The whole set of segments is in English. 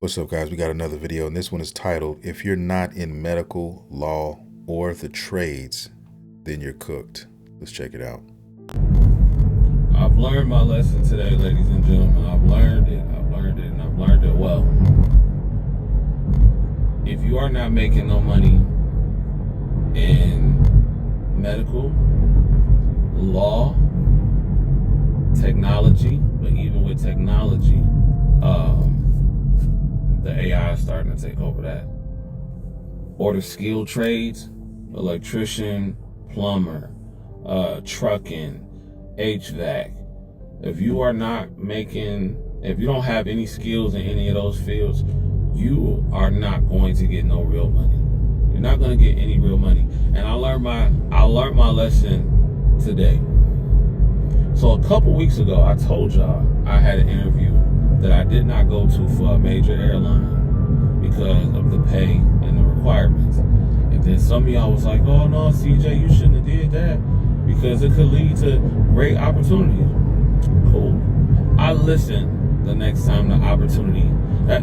What's up, guys? We got another video, and this one is titled, If You're Not in Medical, Law, or the Trades, Then You're Cooked. Let's check it out. I've learned my lesson today, ladies and gentlemen. I've learned it, and I've learned it well. If you are not making no money in medical, law, technology, but even with technology, the AI is starting to take over that. Or the skilled trades, electrician, plumber, trucking, HVAC. If you don't have any skills in any of those fields, you are not going to get no real money. You're not going to get any real money. And I learned my lesson today. So a couple weeks ago, I told y'all I had an interview that I did not go to for a major airline because of the pay and the requirements. And then some of y'all was like, oh no, CJ, you shouldn't have did that because it could lead to great opportunities. Cool. I listen the next time the opportunity.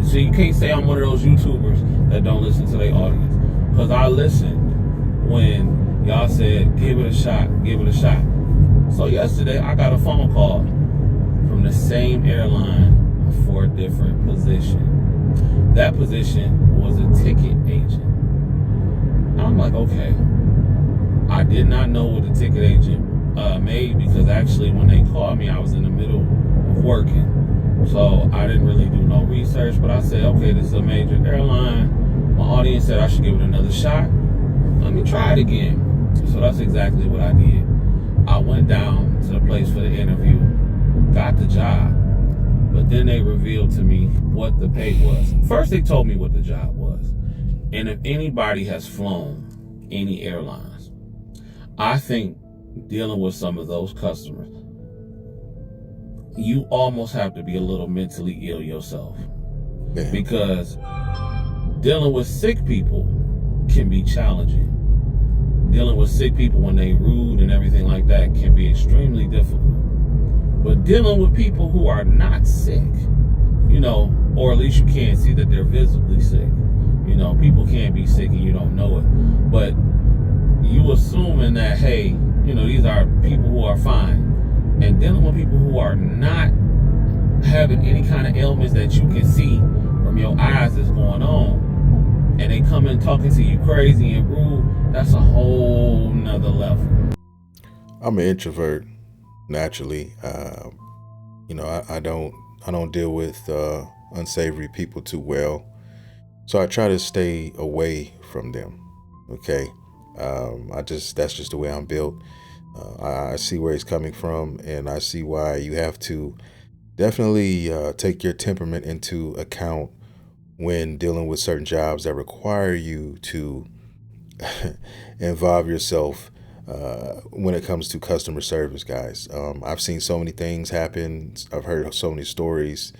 So you can't say I'm one of those YouTubers that don't listen to their audience. Because I listened when y'all said, give it a shot. So yesterday, I got a phone call from the same airline for a different position. That position was a ticket agent. I'm like, okay. I did not know what the ticket agent made because actually when they called me, I was in the middle of working. So I didn't really do no research, but I said, okay, this is a major airline. My audience said I should give it another shot. Let me try it again. So that's exactly what I did. I went down to the place for the interview, got the job, but then they revealed to me what the pay was. First, they told me what the job was. And if anybody has flown any airlines, I think dealing with some of those customers, you almost have to be a little mentally ill yourself. Man. Because dealing with sick people can be challenging. Dealing with sick people when they rude and everything like that can be extremely difficult. But dealing with people who are not sick, or at least you can't see that they're visibly sick. People can be sick and you don't know it. But you assuming that, hey, these are people who are fine. And dealing with people who are not having any kind of ailments that you can see from your eyes that's going on, and they come in talking to you crazy and rude, that's a whole nother level. I'm an introvert naturally. I don't deal with unsavory people too well, so I try to stay away from them. Okay, that's just the way I'm built. I see where he's coming from, and I see why you have to definitely take your temperament into account when dealing with certain jobs that require you to involve yourself when it comes to customer service, guys. I've seen so many things happen. I've heard so many stories,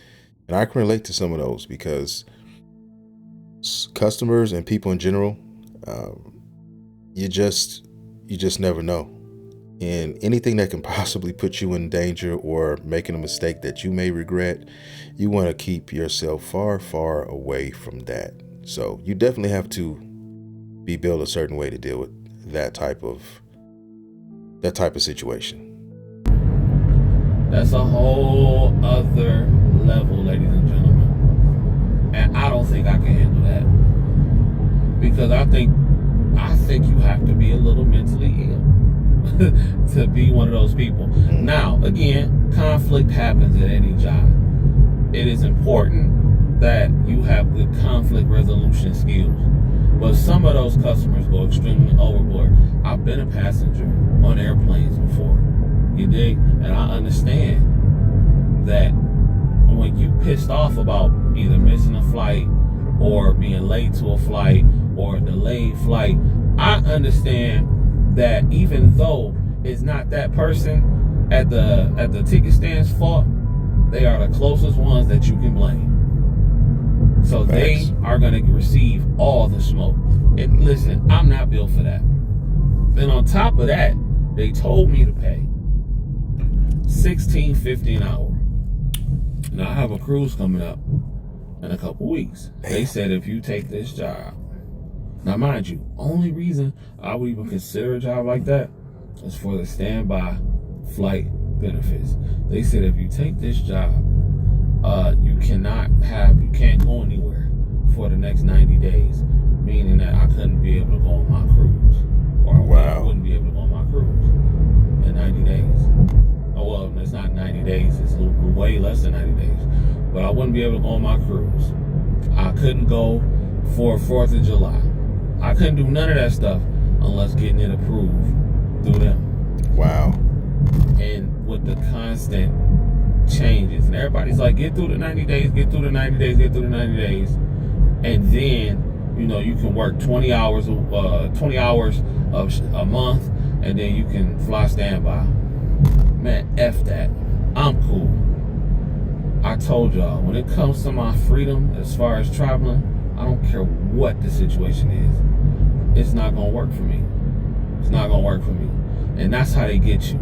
and I can relate to some of those because customers and people in general, you just never know. And anything that can possibly put you in danger or making a mistake that you may regret, you want to keep yourself far, far away from that. So you definitely have to be built a certain way to deal with that type of situation. That's a whole other level, ladies and gentlemen. And I don't think I can handle that. Because I think you have to be a little mentally ill to be one of those people. Now, again, conflict happens at any job. It is important that you have good conflict resolution skills. But some of those customers go extremely overboard. I've been a passenger on airplanes before. You dig? And I understand that when you pissed off about either missing a flight or being late to a flight or a delayed flight, I understand that even though it's not that person at the ticket stand's fault, they are the closest ones that you can blame. So They are going to receive all the smoke. And listen, I'm not built for that. Then on top of that, they told me to pay $16.50 an hour. Now I have a cruise coming up. in a couple weeks. They said if you take this job, now mind you, only reason I would even consider a job like that is for the standby flight benefits. They said if you take this job, you can't go anywhere for the next 90 days, meaning that I couldn't be able to go on my cruise, or I wouldn't be able to go on my cruise in 90 days. Oh well, it's not 90 days; it's way less than 90 days. But I wouldn't be able to go on my cruise. I couldn't go for 4th of July. I couldn't do none of that stuff unless getting it approved through them. Wow. And with the constant changes, and everybody's like, get through the 90 days, get through the 90 days, get through the 90 days. And then, you can work 20 hours of a month, and then you can fly standby. Man, F that. I'm cool. I told y'all, when it comes to my freedom as far as traveling, I don't care what the situation is. It's not going to work for me. It's not going to work for me. And that's how they get you.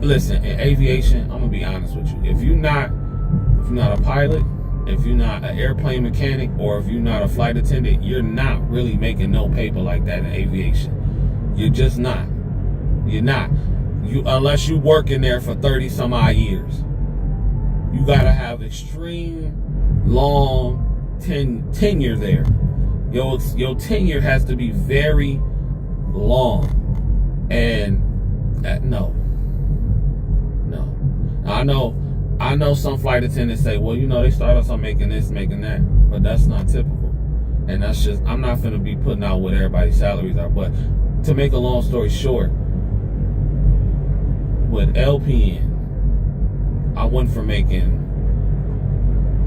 Listen, in aviation, I'm going to be honest with you. If you're not a pilot, if you're not an airplane mechanic, or if you're not a flight attendant, you're not really making no paper like that in aviation. You're just not. You're not. Unless you work in there for 30 some odd years. You gotta have extreme long tenure there. Your tenure has to be very long. And no. I know some flight attendants say, well, they start us on making this, making that, but that's not typical. And that's just, I'm not gonna be putting out what everybody's salaries are. But to make a long story short, with LPN, I went from making,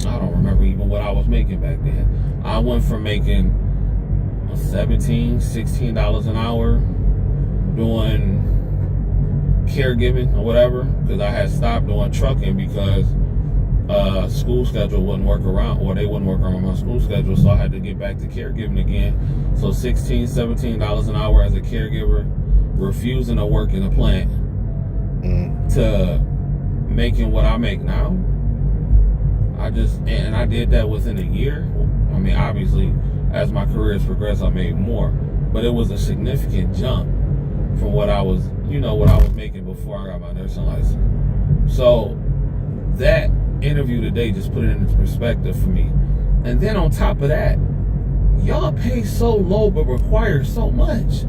I don't remember even what I was making back then. I went from making $17, $16 an hour doing caregiving or whatever, because I had stopped doing trucking because school schedule wouldn't work around, or they wouldn't work around my school schedule, so I had to get back to caregiving again. So $16, $17 an hour as a caregiver, refusing to work in a plant, to making what I make now. I did that within a year. I mean, obviously, as my career has progressed, I made more, but it was a significant jump from what I was making before I got my nursing license. So that interview today just put it into perspective for me. And then on top of that, y'all pay so low but require so much.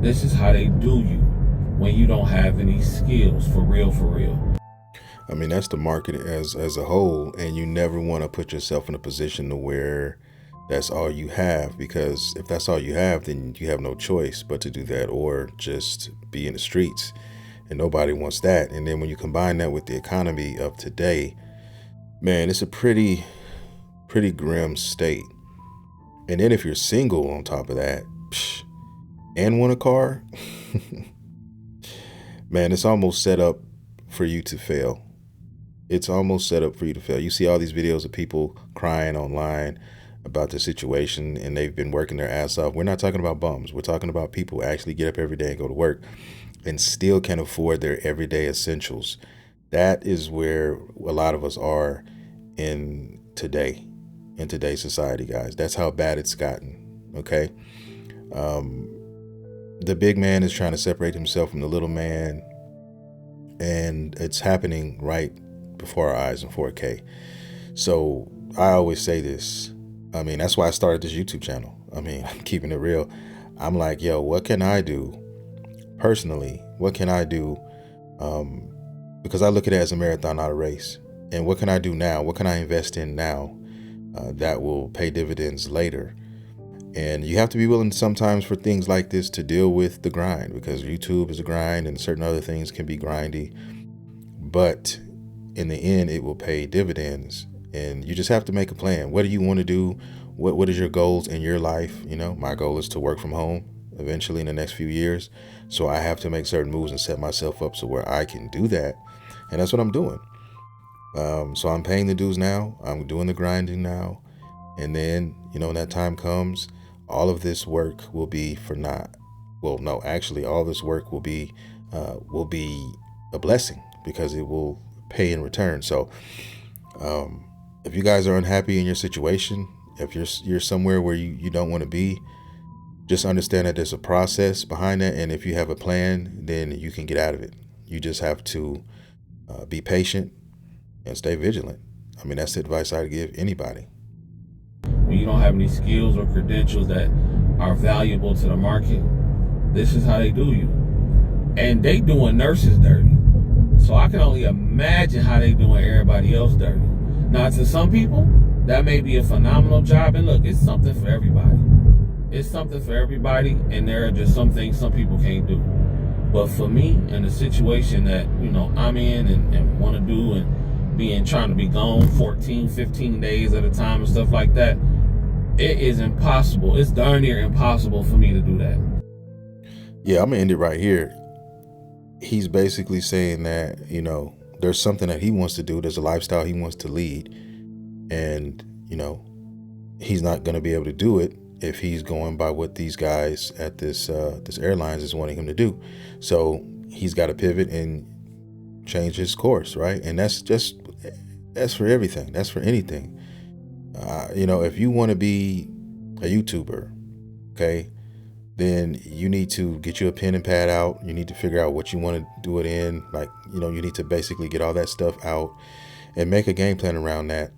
This is how they do you when you don't have any skills, for real. I mean, that's the market as a whole, and you never want to put yourself in a position to where that's all you have, because if that's all you have, then you have no choice but to do that or just be in the streets, and nobody wants that. And then when you combine that with the economy of today, man, it's a pretty grim state. And then if you're single on top of that, and want a car, man, it's almost set up for you to fail. It's almost set up for you to fail. You see all these videos of people crying online about the situation, and they've been working their ass off. We're not talking about bums. We're talking about people who actually get up every day and go to work and still can afford their everyday essentials. That is where a lot of us are in today's society, guys. That's how bad it's gotten. Okay. The big man is trying to separate himself from the little man, and it's happening right before our eyes in 4K. So I always say this. I mean, that's why I started this YouTube channel. I mean, I'm keeping it real. I'm like, yo, what can I do personally? What can I do? Because I look at it as a marathon, not a race. And what can I do now? What can I invest in now that will pay dividends later? And you have to be willing sometimes for things like this to deal with the grind, because YouTube is a grind and certain other things can be grindy. But in the end, it will pay dividends. And you just have to make a plan. What do you want to do? What is your goals in your life? My goal is to work from home eventually in the next few years. So I have to make certain moves and set myself up so where I can do that. And that's what I'm doing. So I'm paying the dues now. I'm doing the grinding now. And then, when that time comes, all of this work will be for naught. Well, no, actually, all this work will be a blessing, because it will pay in return. So if you guys are unhappy in your situation, if you're somewhere where you don't want to be, just understand that there's a process behind that. And if you have a plan, then you can get out of it. You just have to be patient and stay vigilant. I mean, that's the advice I'd give anybody. When you don't have any skills or credentials that are valuable to the market, this is how they do you. And they doing nurses dirty. So I can only imagine how they doing everybody else dirty. Now, to some people, that may be a phenomenal job. And look, it's something for everybody. It's something for everybody. And there are just some things some people can't do. But for me, in the situation that, I'm in and want to do, and trying to be gone 14, 15 days at a time and stuff like that, it is impossible. It's darn near impossible for me to do that. Yeah, I'm gonna end it right here. He's basically saying that, there's something that he wants to do. There's a lifestyle he wants to lead. And, he's not going to be able to do it if he's going by what these guys at this airlines is wanting him to do. So he's got to pivot and change his course, right? And that's for everything. That's for anything. If you want to be a YouTuber, okay, then you need to get you a pen and pad out. You need to figure out what you want to do it in. Like, you need to basically get all that stuff out and make a game plan around that.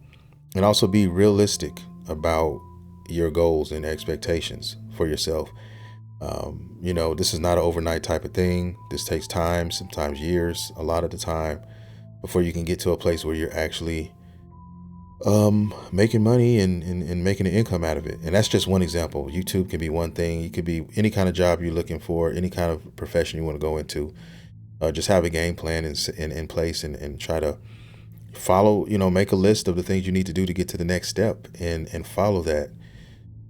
And also be realistic about your goals and expectations for yourself. This is not an overnight type of thing. This takes time, sometimes years, a lot of the time, before you can get to a place where you're actually making money and making an income out of it. And that's just one example. YouTube can be one thing. It could be any kind of job you're looking for, any kind of profession you want to go into. Just have a game plan in place and try to follow, make a list of the things you need to do to get to the next step and follow that,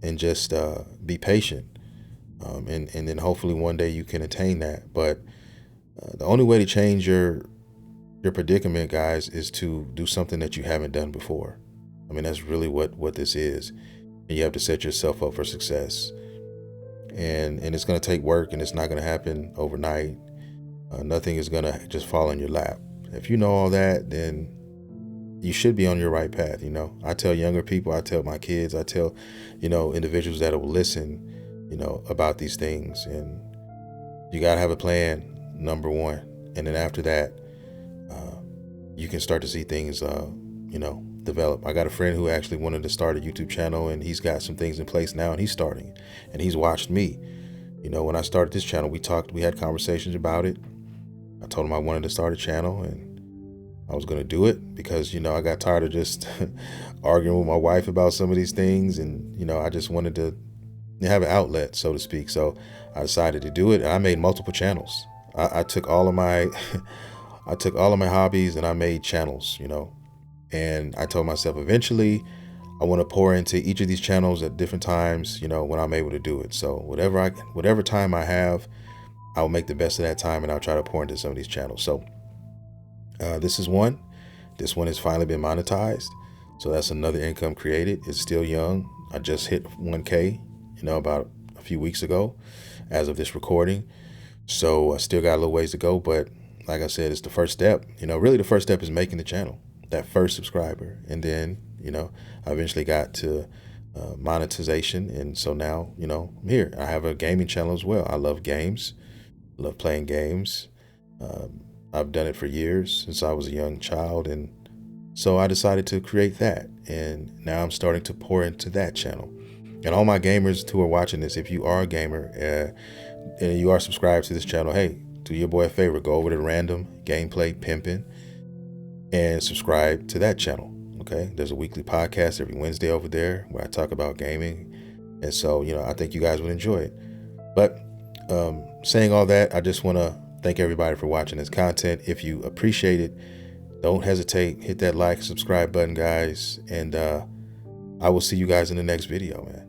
and just be patient. And then hopefully one day you can attain that. But the only way to change your predicament, guys, is to do something that you haven't done before. I mean, that's really what this is. And you have to set yourself up for success. And it's going to take work, and it's not going to happen overnight. Nothing is going to just fall in your lap. If you know all that, then you should be on your right path. I tell younger people, I tell my kids, I tell, individuals that will listen, about these things. And you got to have a plan, number one. And then after that, you can start to see things, develop. I got a friend who actually wanted to start a YouTube channel, and he's got some things in place now, and he's starting, and he's watched me. When I started this channel, we had conversations about it. I told him I wanted to start a channel, and I was going to do it because, I got tired of just arguing with my wife about some of these things. And, I just wanted to have an outlet, so to speak. So I decided to do it, and I made multiple channels. I took all of my hobbies and I made channels, and I told myself eventually I want to pour into each of these channels at different times, when I'm able to do it. So whatever time I have, I'll make the best of that time, and I'll try to pour into some of these channels. So this is one. This one has finally been monetized. So that's another income created. It's still young. I just hit 1K, about a few weeks ago as of this recording. So I still got a little ways to go, but like I said, it's the first step. Really the first step is making the channel, that first subscriber. And then, I eventually got to monetization. And so now, I'm here. I have a gaming channel as well. I love games. I love playing games. I've done it for years, since I was a young child. And so I decided to create that. And now I'm starting to pour into that channel. And all my gamers who are watching this, if you are a gamer and you are subscribed to this channel, hey, do your boy a favor, go over to Random Gameplay Pimpin' and subscribe to that channel. Okay, there's a weekly podcast every Wednesday over there where I talk about gaming. And so, I think you guys would enjoy it. But saying all that, I just want to thank everybody for watching this content. If you appreciate it, don't hesitate, hit that like, subscribe button, guys. And I will see you guys in the next video, man.